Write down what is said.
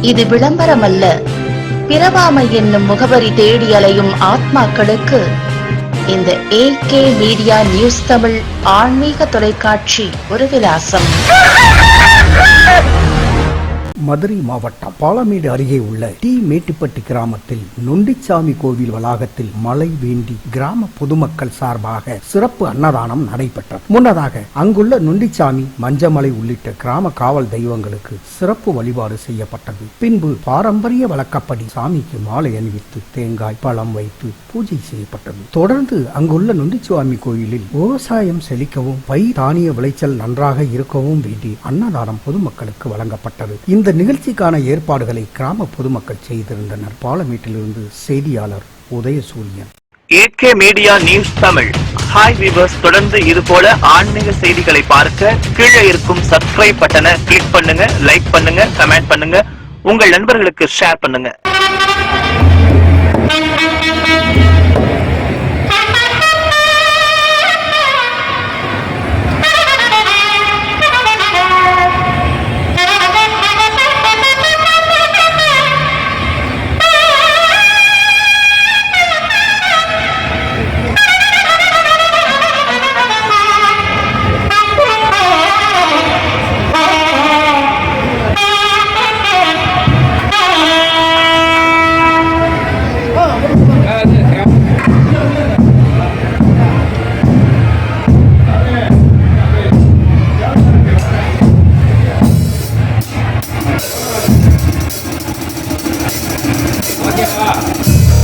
இது விளம்பரமல்ல. பிறவாமை என்னும் முகவரி தேடி அலையும் ஆத்மாக்களுக்கு இந்த AK மீடியா நியூஸ் தமிழ் ஆன்மீக தொலைக்காட்சி ஒரு விலாசம். மதுரை மாவட்டம் பாலமேடு அருகே உள்ள டி மேட்டுப்பட்டி கிராமத்தில் நொண்டிச்சாமி கோவில் வளாகத்தில் மழை வேண்டி கிராம பொதுமக்கள் சார்பாக சிறப்பு அன்னதானம் நடைபெற்றது. முன்னதாக அங்குள்ள நொண்டிச்சாமி, மஞ்சமலை உள்ளிட்ட கிராம காவல் தெய்வங்களுக்கு சிறப்பு வழிபாடு செய்யப்பட்டது. பின்பு பாரம்பரிய வழக்கப்படி சாமிக்கு மாலை அணிவித்து தேங்காய் பழம் வைத்து பூஜை செய்யப்பட்டது. தொடர்ந்து அங்குள்ள நொண்டிச்சாமி கோயிலில் விவசாயம் செழிக்கவும் பயிர் தானிய விளைச்சல் நன்றாக இருக்கவும் வேண்டி அன்னதானம் பொதுமக்களுக்கு வழங்கப்பட்டது. இந்த நிகழ்ச்சிக்கான ஏற்பாடுகளை கிராம பொதுமக்கள் செய்திருந்தனர். பாலமேட்டிலிருந்து செய்தியாளர் உதயசூரியன். AK media news Tamil. Hi viewers, தொடர்ந்து இது போல ஆன்மீக செய்திகளை பார்க்க கீழே இருக்கும் சப்ஸ்கிரைப் பட்டனை கிளிக் பண்ணுங்க, லைக் பண்ணுங்க, கமெண்ட் பண்ணுங்க, உங்கள் நண்பர்களுக்கு ஷேர் பண்ணுங்க.